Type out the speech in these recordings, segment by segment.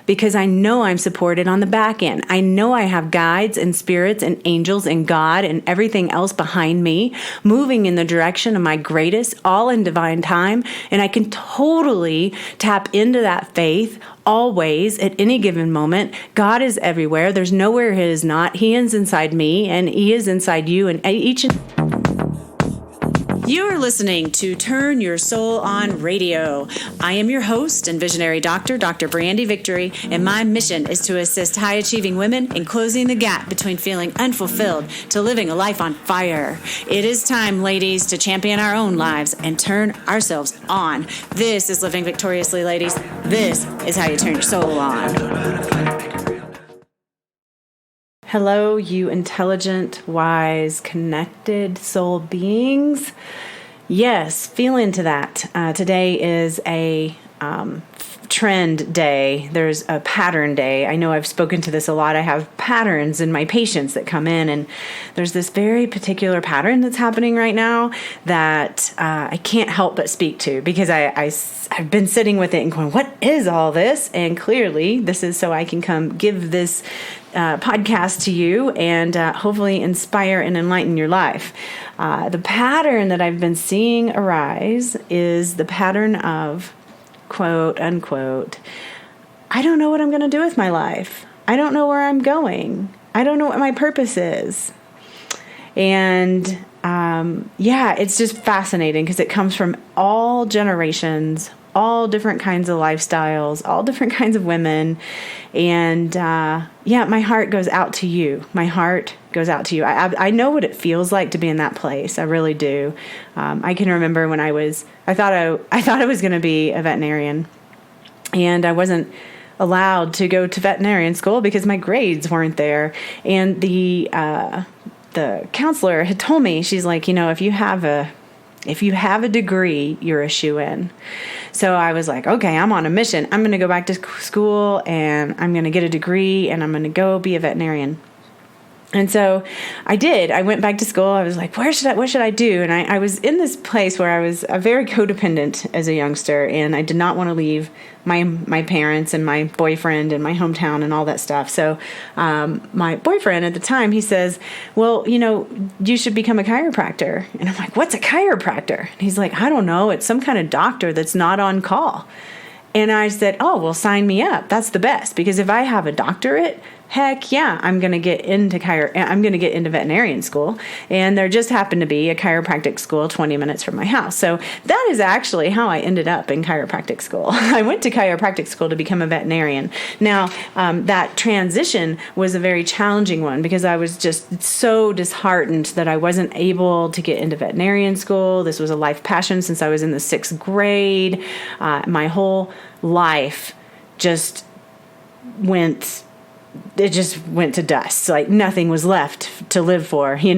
because I know I'm supported on the back end. I know I have guides and spirits and angels and God and everything else behind me moving in the direction of my greatest, all in divine time. And I can totally tap into that faith always at any given moment. God is everywhere. There's nowhere He is not. He is inside me and He is inside you, and each and You are listening to Turn Your Soul On Radio. I am your host and visionary doctor, Dr. Brandy Victory, and my mission is to assist high-achieving women in closing the gap between feeling unfulfilled to living a life on fire. It is time, ladies, to champion our own lives and turn ourselves on. This is Living Victoriously, ladies. This is how you turn your soul on. Hello, you intelligent, wise, connected soul beings. Yes, feel into that. Today is a trend day. There's a pattern day. I know I've spoken to this a lot. I have patterns in my patients that come in, and there's this very particular pattern that's happening right now that I can't help but speak to, because I've been sitting with it and going, what is all this? And clearly this is so I can come give this podcast to you and hopefully inspire and enlighten your life. The pattern that I've been seeing arise is the pattern of, quote unquote, I don't know what I'm going to do with my life. I don't know where I'm going. I don't know what my purpose is. And it's just fascinating because it comes from all generations, all different kinds of lifestyles, all different kinds of women. And my heart goes out to you. My heart goes out to you. I know what it feels like to be in that place. I really do. I can remember when I thought I was going to be a veterinarian, and I wasn't allowed to go to veterinarian school because my grades weren't there. And the counselor had told me, she's like, if you have a degree, you're a shoo-in. So I was like, okay, I'm on a mission. I'm going to go back to school and I'm going to get a degree and I'm going to go be a veterinarian. And so I did. I went back to school. I was like, what should I do? And I was in this place where I was very codependent as a youngster, and I did not want to leave my parents and my boyfriend and my hometown and all that stuff. So my boyfriend at the time, he says, well, you should become a chiropractor. And I'm like, what's a chiropractor? And he's like, I don't know. It's some kind of doctor that's not on call. And I said, oh, well, sign me up. That's the best, because if I have a doctorate, heck yeah, I'm going to get into veterinarian school. And there just happened to be a chiropractic school 20 minutes from my house. So that is actually how I ended up in chiropractic school. I went to chiropractic school to become a veterinarian. Now, that transition was a very challenging one because I was just so disheartened that I wasn't able to get into veterinarian school. This was a life passion since I was in the 6th grade. My whole life just went to dust. Like nothing was left to live for, in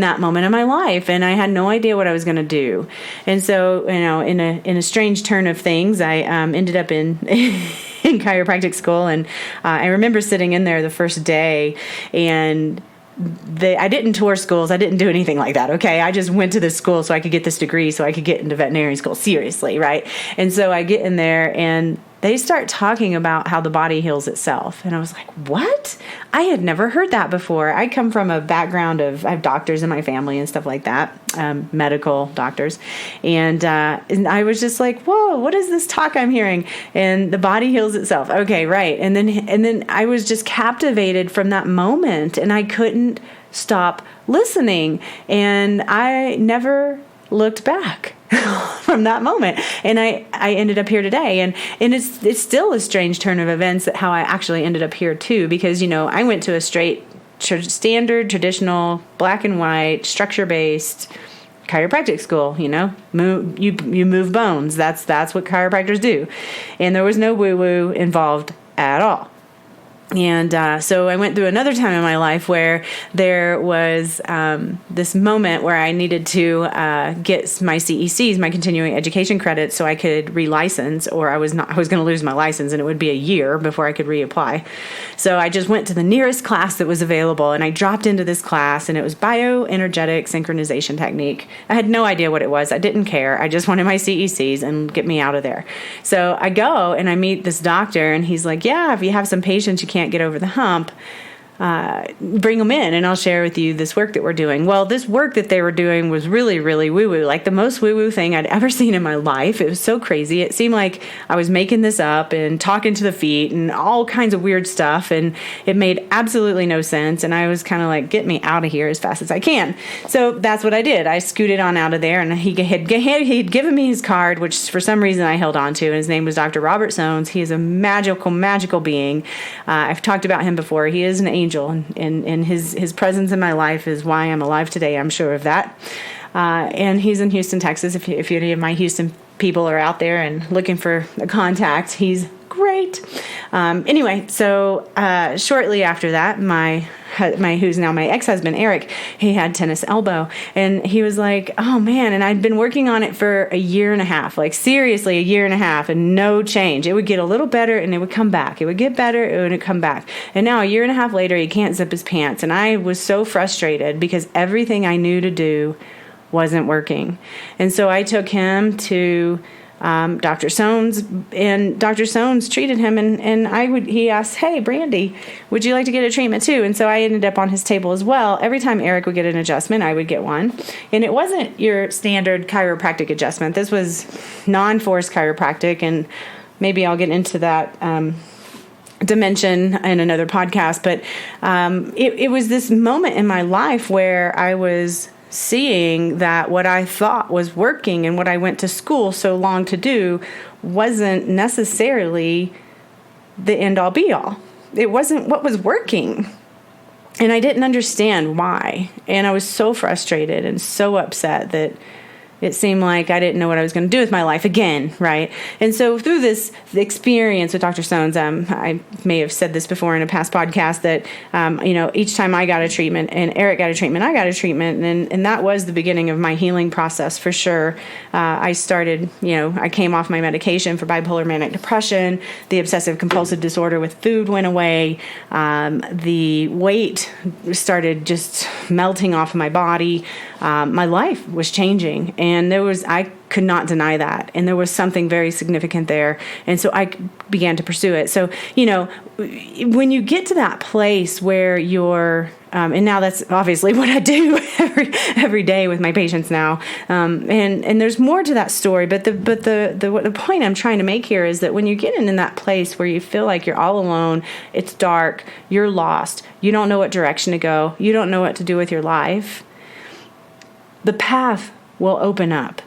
that moment of my life. And I had no idea what I was going to do. And so, in a strange turn of things, I ended up in chiropractic school. And I remember sitting in there the first day, and I didn't tour schools. I didn't do anything like that. Okay. I just went to this school so I could get this degree so I could get into veterinarian school. Seriously. Right. And so I get in there and they start talking about how the body heals itself. And I was like, what? I had never heard that before. I come from a background I have doctors in my family and stuff like that, medical doctors. And I was just like, whoa, what is this talk I'm hearing? And the body heals itself. Okay, right. And then I was just captivated from that moment, and I couldn't stop listening. And I never looked back from that moment. And I ended up here today. And it's still a strange turn of events that how I actually ended up here too, because, I went to a standard, traditional, black and white, structure-based chiropractic school, you move bones. That's what chiropractors do. And there was no woo-woo involved at all. And so I went through another time in my life where there was this moment where I needed to get my CECs, my continuing education credits, so I could relicense, or I was going to lose my license, and it would be a year before I could reapply. So I just went to the nearest class that was available, and I dropped into this class, and it was bioenergetic synchronization technique. I had no idea what it was. I didn't care. I just wanted my CECs and get me out of there. So I go and I meet this doctor, and he's like, yeah, if you have some patients you can't get over the hump, bring them in and I'll share with you this work that we're doing. Well, this work that they were doing was really, really woo-woo, like the most woo-woo thing I'd ever seen in my life. It was so crazy. It seemed like I was making this up and talking to the feet and all kinds of weird stuff, and it made absolutely no sense. And I was kind of like, get me out of here as fast as I can. So that's what I did. I scooted on out of there, and he'd given me his card, which for some reason I held on to, and his name was Dr. Robert Soanes. He is a magical being. I've talked about him before. He is an angel. And his presence in my life is why I'm alive today. I'm sure of that. And he's in Houston, Texas. If any of my Houston people are out there and looking for a contact, he's great. Anyway, so shortly after that, my who's now my ex-husband, Eric, he had tennis elbow, and he was like, oh man, and I'd been working on it for a year and a half, like seriously a year and a half, and no change. It would get a little better and it would come back. It would get better, it would come back. And now a year and a half later, he can't zip his pants. And I was so frustrated because everything I knew to do wasn't working. And so I took him to Dr. Soanes, and Dr. Soanes treated him, and he asked, hey, Brandy, would you like to get a treatment too? And so I ended up on his table as well. Every time Eric would get an adjustment, I would get one. And it wasn't your standard chiropractic adjustment. This was non-force chiropractic, and maybe I'll get into that dimension in another podcast. But it was this moment in my life where I was seeing that what I thought was working and what I went to school so long to do wasn't necessarily the end all be all. It wasn't what was working. And I didn't understand why. And I was so frustrated and so upset that it seemed like I didn't know what I was going to do with my life again, right? And so through this experience with Dr. Soanes, I may have said this before in a past podcast that, each time I got a treatment and Eric got a treatment, I got a treatment. And that was the beginning of my healing process for sure. I started, I came off my medication for bipolar manic depression. The obsessive compulsive disorder with food went away. The weight started just melting off of my body. My life was changing. And I could not deny that. And there was something very significant there. And so I began to pursue it. So, when you get to that place where you're, and now that's obviously what I do every day with my patients now. And there's more to that story. But the point I'm trying to make here is that when you get in that place where you feel like you're all alone, it's dark, you're lost, you don't know what direction to go, you don't know what to do with your life, the path will open up.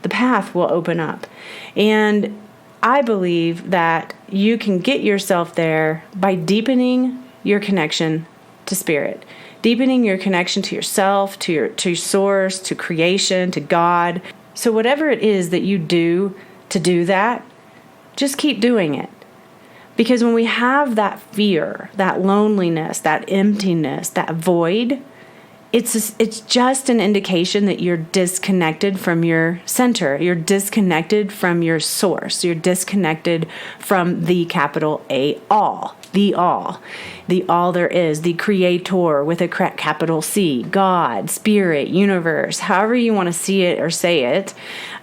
The path will open up. And I believe that you can get yourself there by deepening your connection to spirit, deepening your connection to yourself, to your source, to creation, to God. So whatever it is that you do to do that, just keep doing it. Because when we have that fear, that loneliness, that emptiness, that void, it's just an indication that you're disconnected from your center. You're disconnected from your source. You're disconnected from the capital A all. The all there is, the creator with a capital C, God, spirit, universe, however you want to see it or say it.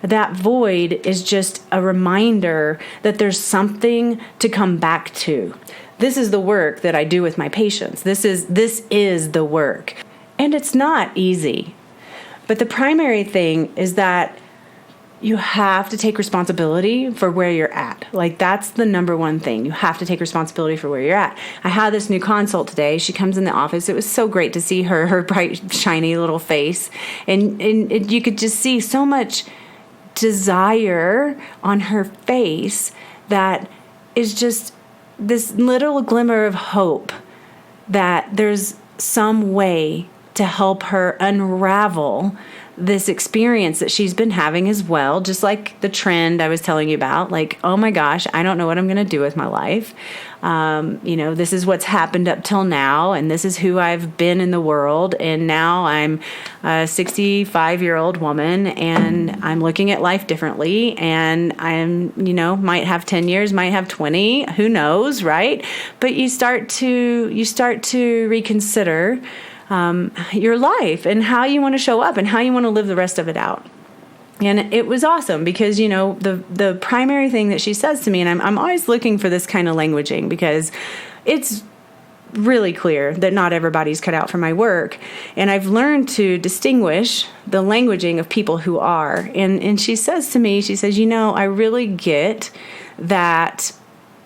That void is just a reminder that there's something to come back to. This is the work that I do with my patients. This is the work. And it's not easy. But the primary thing is that you have to take responsibility for where you're at. Like, that's the number one thing. You have to take responsibility for where you're at. I had this new consult today. She comes in the office. It was so great to see her bright, shiny little face. And you could just see so much desire on her face that is just this little glimmer of hope that there's some way to help her unravel this experience that she's been having as well, just like the trend I was telling you about, like, oh my gosh, I don't know what I'm going to do with my life. This is what's happened up till now, and this is who I've been in the world, and now I'm a 65-year-old woman, and I'm looking at life differently, and I'm, might have 10 years, might have 20, who knows, right? But you start to reconsider your life and how you want to show up and how you want to live the rest of it out. And it was awesome because, the primary thing that she says to me, and I'm always looking for this kind of languaging because it's really clear that not everybody's cut out for my work. And I've learned to distinguish the languaging of people who are. And she says to me, I really get that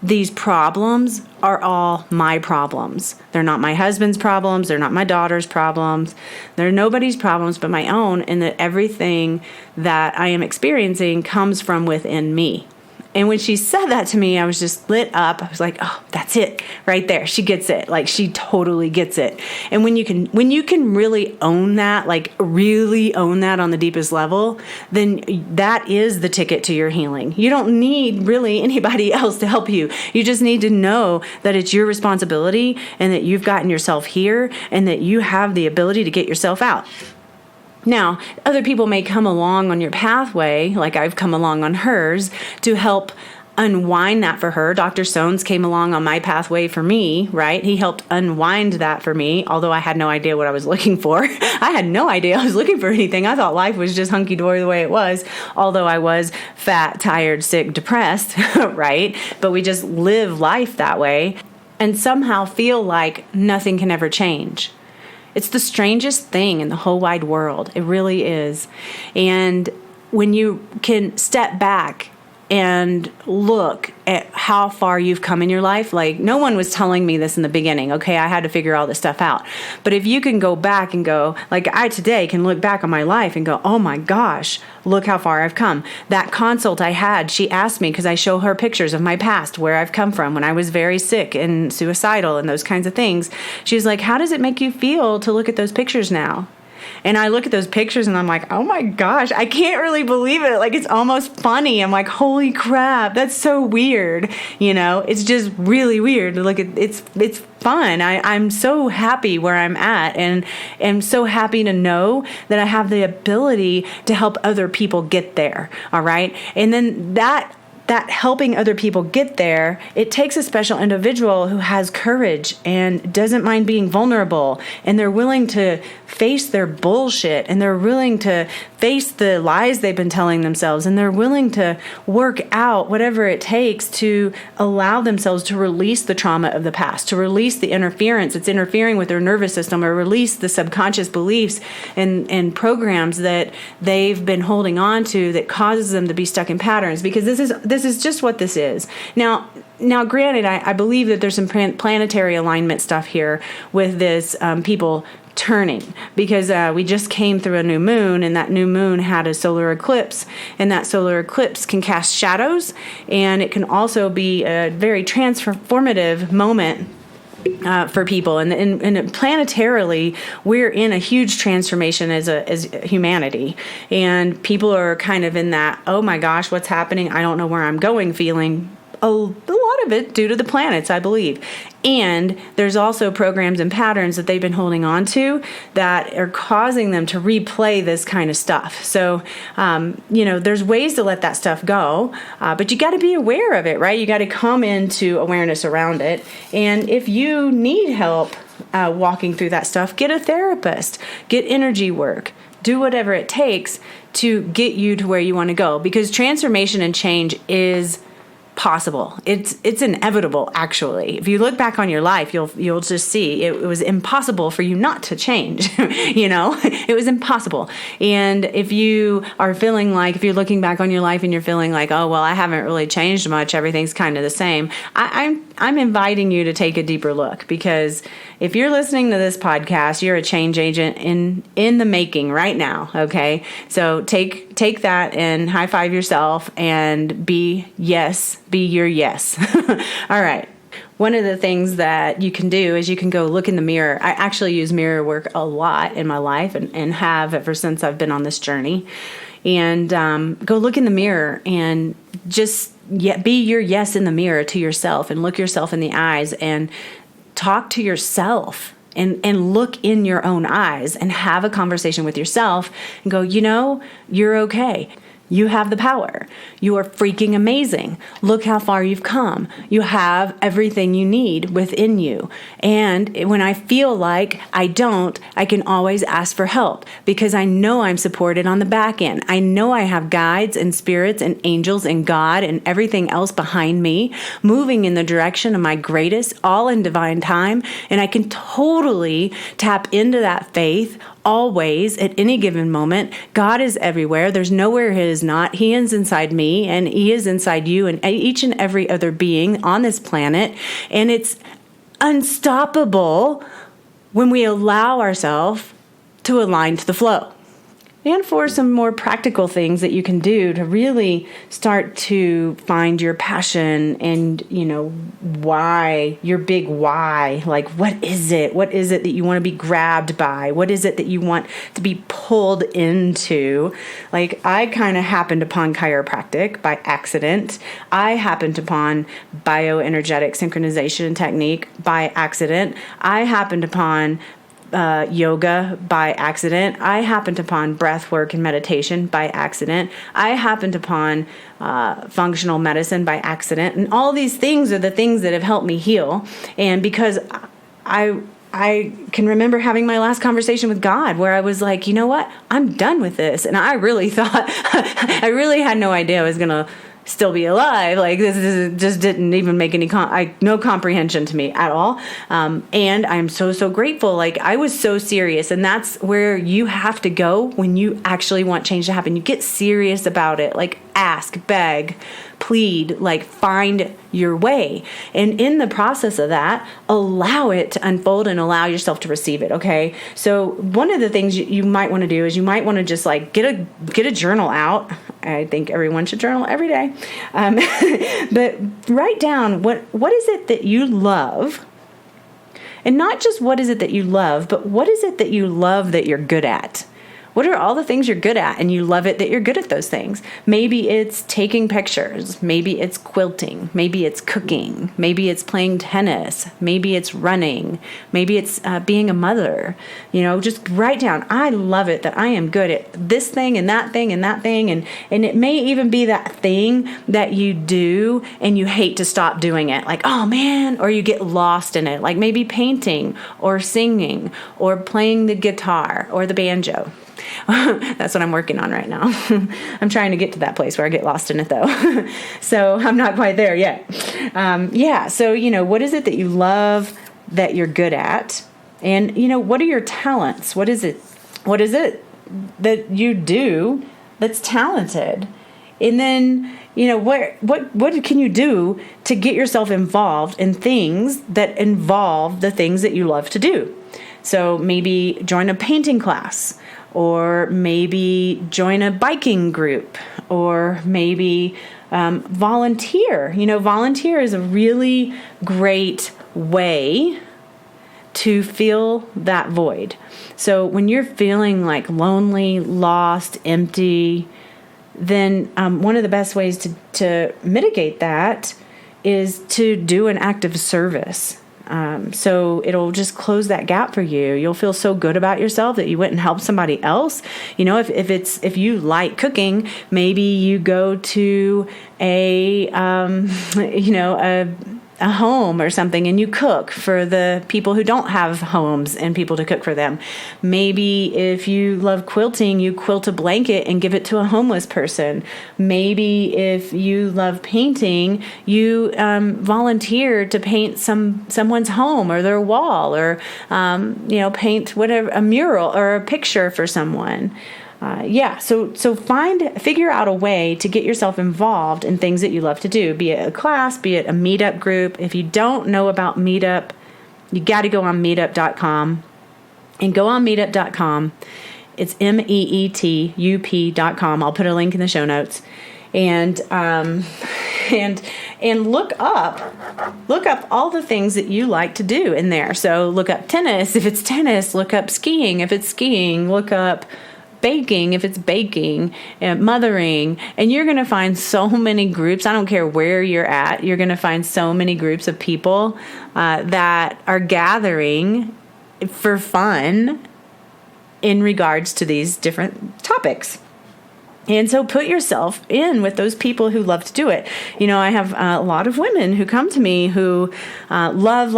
these problems are all my problems. They're not my husband's problems. They're not my daughter's problems. They're nobody's problems but my own, and that everything that I am experiencing comes from within me. And when she said that to me, I was just lit up. I was like, oh, that's it right there. She gets it. Like, she totally gets it. And when you can really own that, like really own that on the deepest level, then that is the ticket to your healing. You don't need really anybody else to help you. You just need to know that it's your responsibility and that you've gotten yourself here and that you have the ability to get yourself out. Now, other people may come along on your pathway, like I've come along on hers, to help unwind that for her. Dr. Soanes came along on my pathway for me, right? He helped unwind that for me, although I had no idea what I was looking for. I had no idea I was looking for anything. I thought life was just hunky-dory the way it was, although I was fat, tired, sick, depressed, right? But we just live life that way and somehow feel like nothing can ever change. It's the strangest thing in the whole wide world. It really is. And when you can step back and look at how far you've come in your life, like no one was telling me this in the beginning. Okay, I had to figure all this stuff out. But if you can go back and go, like I today can look back on my life and go, oh my gosh, look how far I've come. That consult I had, she asked me, because I show her pictures of my past, where I've come from when I was very sick and suicidal and those kinds of things. She was like, how does it make you feel to look at those pictures now? And I look at those pictures and I'm like, oh my gosh, I can't really believe it. Like, it's almost funny. I'm like, holy crap, that's so weird. It's just really weird to look at. It's fun. I'm so happy where I'm at, and am so happy to know that I have the ability to help other people get there. All right. And then that helping other people get there, it takes a special individual who has courage and doesn't mind being vulnerable, and they're willing to face their bullshit, and they're willing to face the lies they've been telling themselves, and they're willing to work out whatever it takes to allow themselves to release the trauma of the past, to release the interference that's interfering with their nervous system, or release the subconscious beliefs and programs that they've been holding on to that causes them to be stuck in patterns, because this is just what this is. Now, granted, I believe that there's some planetary alignment stuff here with this people turning, because we just came through a new moon, and that new moon had a solar eclipse, and that solar eclipse can cast shadows, and it can also be a very transformative moment for people, and planetarily, we're in a huge transformation as humanity, and people are kind of in that, oh my gosh, what's happening? I don't know where I'm going feeling. A lot of it due to the planets, I believe. And there's also programs and patterns that they've been holding on to that are causing them to replay this kind of stuff. So, there's ways to let that stuff go, but you got to be aware of it, right? You got to come into awareness around it. And if you need help walking through that stuff, get a therapist, get energy work, do whatever it takes to get you to where you want to go, because transformation and change is possible. It's inevitable, actually. If you look back on your life, you'll just see it was impossible for you not to change. It was impossible. And if you are feeling like, if you're looking back on your life and you're feeling like, oh well, I haven't really changed much, everything's kind of the same, I'm inviting you to take a deeper look, because if you're listening to this podcast, you're a change agent in the making right now. Okay, so take that and high five yourself and be your yes. All right. one of the things that you can do is you can go look in the mirror. I actually use mirror work a lot in my life and have ever since I've been on this journey. And go look in the mirror and just be your yes in the mirror to yourself, and look yourself in the eyes and talk to yourself and look in your own eyes and have a conversation with yourself and go, you're okay. You have the power. You are freaking amazing. Look how far you've come. You have everything you need within you. And when I feel like I don't, I can always ask for help, because I know I'm supported on the back end. I know I have guides and spirits and angels and God and everything else behind me, moving in the direction of my greatest, all in divine time. And I can totally tap into that faith always, at any given moment. God is everywhere. There's nowhere He is not. He is inside me, and He is inside you and each and every other being on this planet. And it's unstoppable when we allow ourselves to align to the flow. And for some more practical things that you can do to really start to find your passion and, why, your big why. Like, what is it? What is it that you want to be grabbed by? What is it that you want to be pulled into? Like, I kind of happened upon chiropractic by accident. I happened upon bioenergetic synchronization technique by accident. I happened upon yoga by accident. I happened upon breath work and meditation by accident. I happened upon functional medicine by accident. And all these things are the things that have helped me heal. And because I can remember having my last conversation with God where I was like, you know what? I'm done with this. And I really thought, I really had no idea I was going to still be alive. Like, this just didn't even make any no comprehension to me at all. And I'm so grateful. Like, I was so serious, and that's where you have to go when you actually want change to happen. You get serious about it. Like, ask, beg, plead, like, find your way. And in the process of that, allow it to unfold and allow yourself to receive it. Okay. So one of the things you might want to do is you might want to just like get a journal out. I think everyone should journal every day. But write down what is it that you love, and not just what is it that you love, but what is it that you love that you're good at? What are all the things you're good at and you love it that you're good at those things? Maybe it's taking pictures. Maybe it's quilting. Maybe it's cooking. Maybe it's playing tennis. Maybe it's running. Maybe it's being a mother. Just write down, I love it that I am good at this thing and that thing and that thing. And it may even be that thing that you do and you hate to stop doing it. Like, oh man, or you get lost in it. Like maybe painting or singing or playing the guitar or the banjo. That's what I'm working on right now. I'm trying to get to that place where I get lost in it, though. So I'm not quite there yet. So, what is it that you love that you're good at? And, what are your talents? What is it that you do that's talented? And then, what can you do to get yourself involved in things that involve the things that you love to do? So maybe join a painting class, or maybe join a biking group, or maybe volunteer. Volunteer is a really great way to fill that void. So when you're feeling like lonely, lost, empty, then one of the best ways to mitigate that is to do an act of service. So it'll just close that gap for you. You'll feel so good about yourself that you went and helped somebody else. If you like cooking, maybe you go to a home or something and you cook for the people who don't have homes and people to cook for them. Maybe if you love quilting, you quilt a blanket and give it to a homeless person. Maybe if you love painting, you volunteer to paint someone's home or their wall, or paint whatever, a mural or a picture for someone. So figure out a way to get yourself involved in things that you love to do, be it a class, be it a meetup group. If you don't know about Meetup, you got to go on meetup.com, and go on meetup.com. It's meetup.com. I'll put a link in the show notes. And and look up all the things that you like to do in there. So look up tennis if it's tennis, look up skiing if it's skiing, look up baking if it's baking, mothering, and you're going to find so many groups. I don't care where you're at, you're going to find so many groups of people that are gathering for fun in regards to these different topics. And so put yourself in with those people who love to do it. I have a lot of women who come to me who love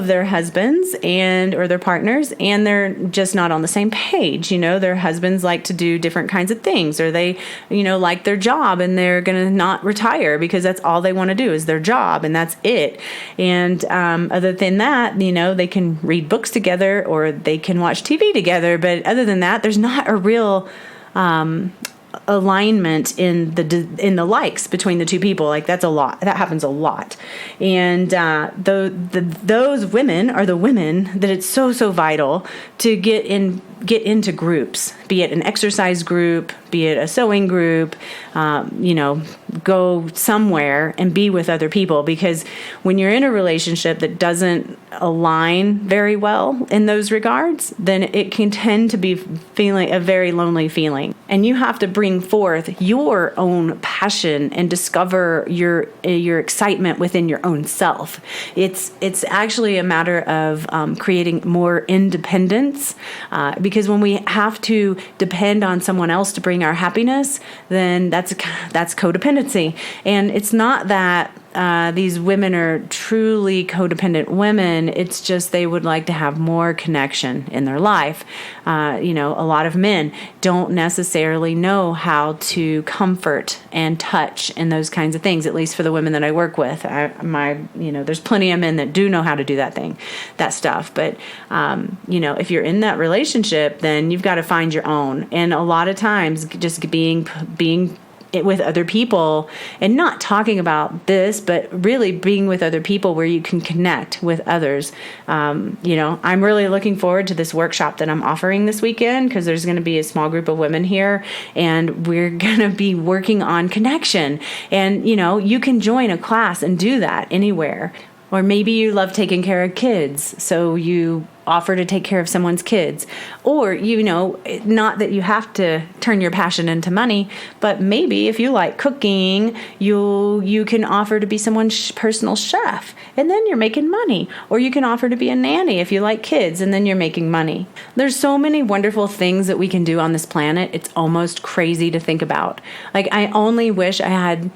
their husbands or their partners, and they're just not on the same page. Their husbands like to do different kinds of things, or they, like their job and they're going to not retire because that's all they want to do is their job and that's it. And other than that, they can read books together or they can watch TV together. But other than that, there's not a real alignment in the likes between the two people. Like that's a lot. That happens a lot. And those women are the women that it's so vital to get into groups, be it an exercise group, be it a sewing group, go somewhere and be with other people. Because when you're in a relationship that doesn't align very well in those regards, then it can tend to be feeling a very lonely feeling. And you have to bring forth your own passion and discover your excitement within your own self. It's actually a matter of creating more independence, because when we have to depend on someone else to bring our happiness, then that's codependency. And it's not that these women are truly codependent women. It's just they would like to have more connection in their life. A lot of men don't necessarily know how to comfort and touch and those kinds of things, at least for the women that I work with. There's plenty of men that do know how to do that stuff. But, if you're in that relationship, then you've got to find your own. And a lot of times just being with other people and not talking about this, but really being with other people where you can connect with others. I'm really looking forward to this workshop that I'm offering this weekend, because there's going to be a small group of women here and we're going to be working on connection. And, you can join a class and do that anywhere. Or maybe you love taking care of kids, so you offer to take care of someone's kids. Or, not that you have to turn your passion into money, but maybe if you like cooking, you can offer to be someone's personal chef, and then you're making money. Or you can offer to be a nanny if you like kids, and then you're making money. There's so many wonderful things that we can do on this planet. It's almost crazy to think about. Like, I only wish I had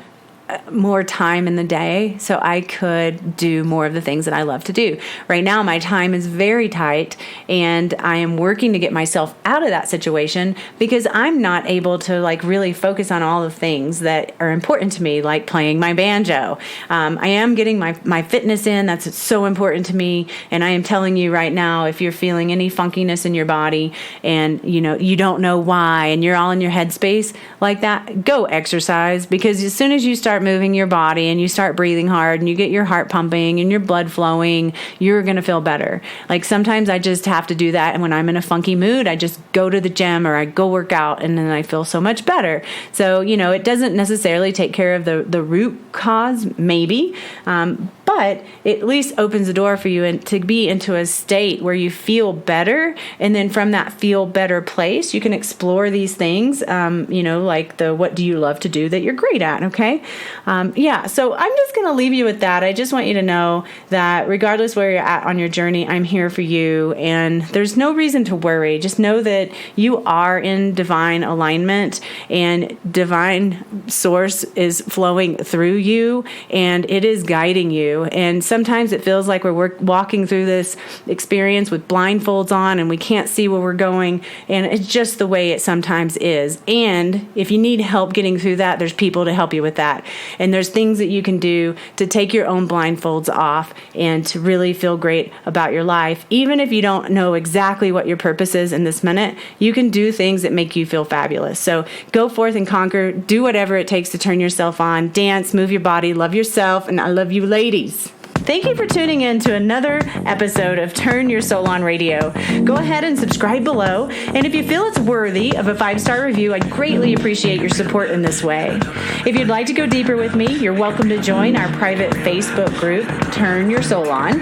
more time in the day so I could do more of the things that I love to do. Right now, my time is very tight, and I am working to get myself out of that situation because I'm not able to really focus on all the things that are important to me, like playing my banjo. I am getting my fitness in. That's so important to me. And I am telling you right now, if you're feeling any funkiness in your body and you don't know why, and you're all in your headspace like that, go exercise, because as soon as you start moving your body and you start breathing hard and you get your heart pumping and your blood flowing, you're going to feel better. Like sometimes I just have to do that. And when I'm in a funky mood, I just go to the gym or I go work out, and then I feel so much better. So, it doesn't necessarily take care of the root cause, maybe, but it at least opens the door for you to be into a state where you feel better. And then from that feel better place, you can explore these things, like what do you love to do that you're great at, okay? So I'm just going to leave you with that. I just want you to know that regardless where you're at on your journey, I'm here for you, and there's no reason to worry. Just know that you are in divine alignment, and divine source is flowing through you, and it is guiding you. And sometimes it feels like we're walking through this experience with blindfolds on and we can't see where we're going, and it's just the way it sometimes is. And if you need help getting through that, there's people to help you with that. And there's things that you can do to take your own blindfolds off and to really feel great about your life. Even if you don't know exactly what your purpose is in this minute, you can do things that make you feel fabulous. So go forth and conquer. Do whatever it takes to turn yourself on. Dance, move your body, love yourself, and I love you, ladies. Thank you for tuning in to another episode of Turn Your Soul On Radio. Go ahead and subscribe below, and if you feel it's worthy of a 5-star review, I'd greatly appreciate your support in this way. If you'd like to go deeper with me, you're welcome to join our private Facebook group, Turn Your Soul On,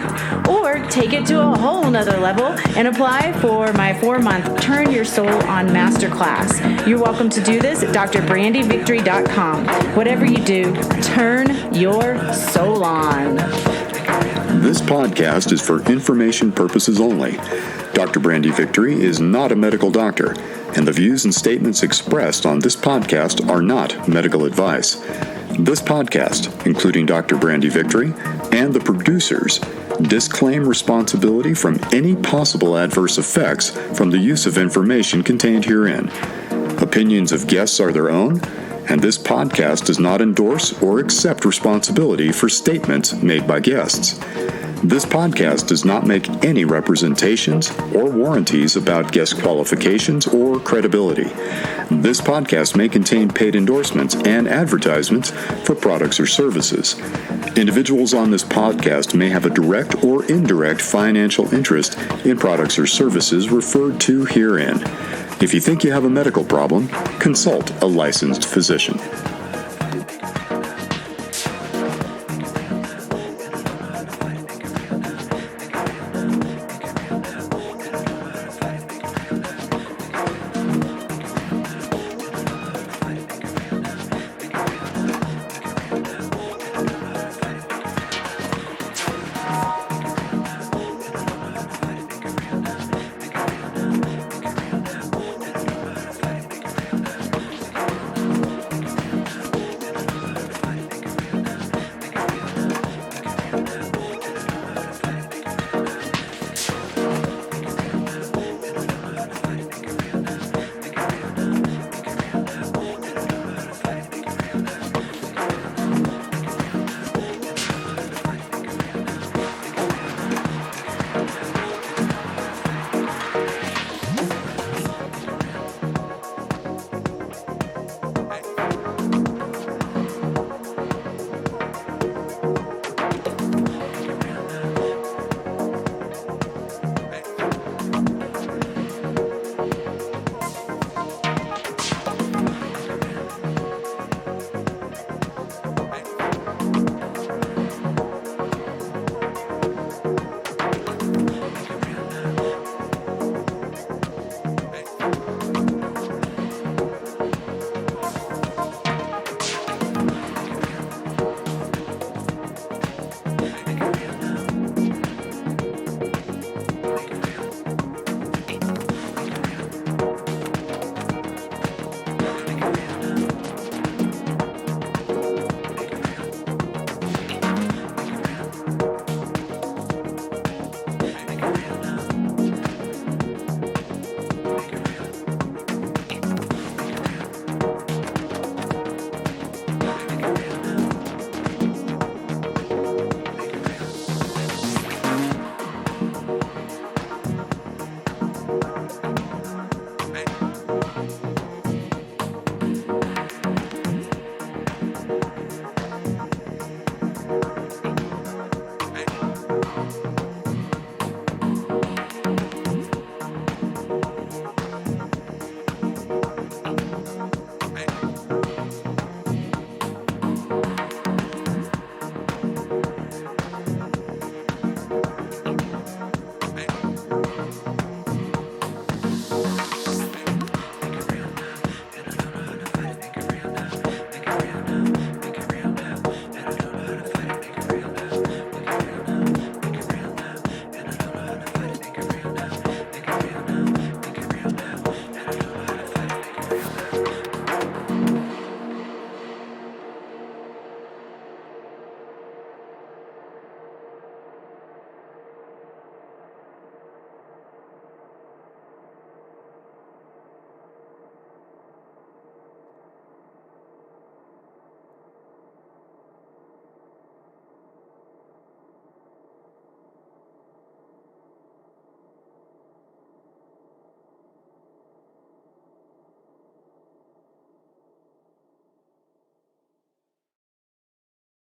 or take it to a whole nother level and apply for my 4-month Turn Your Soul On Masterclass. You're welcome to do this at drbrandyvictory.com. Whatever you do, turn your soul on. This podcast is for information purposes only. Dr. Brandy Victory is not a medical doctor, and the views and statements expressed on this podcast are not medical advice. This podcast, including Dr. Brandy Victory and the producers, disclaim responsibility from any possible adverse effects from the use of information contained herein. Opinions of guests are their own, and this podcast does not endorse or accept responsibility for statements made by guests. This podcast does not make any representations or warranties about guest qualifications or credibility. This podcast may contain paid endorsements and advertisements for products or services. Individuals on this podcast may have a direct or indirect financial interest in products or services referred to herein. If you think you have a medical problem, consult a licensed physician.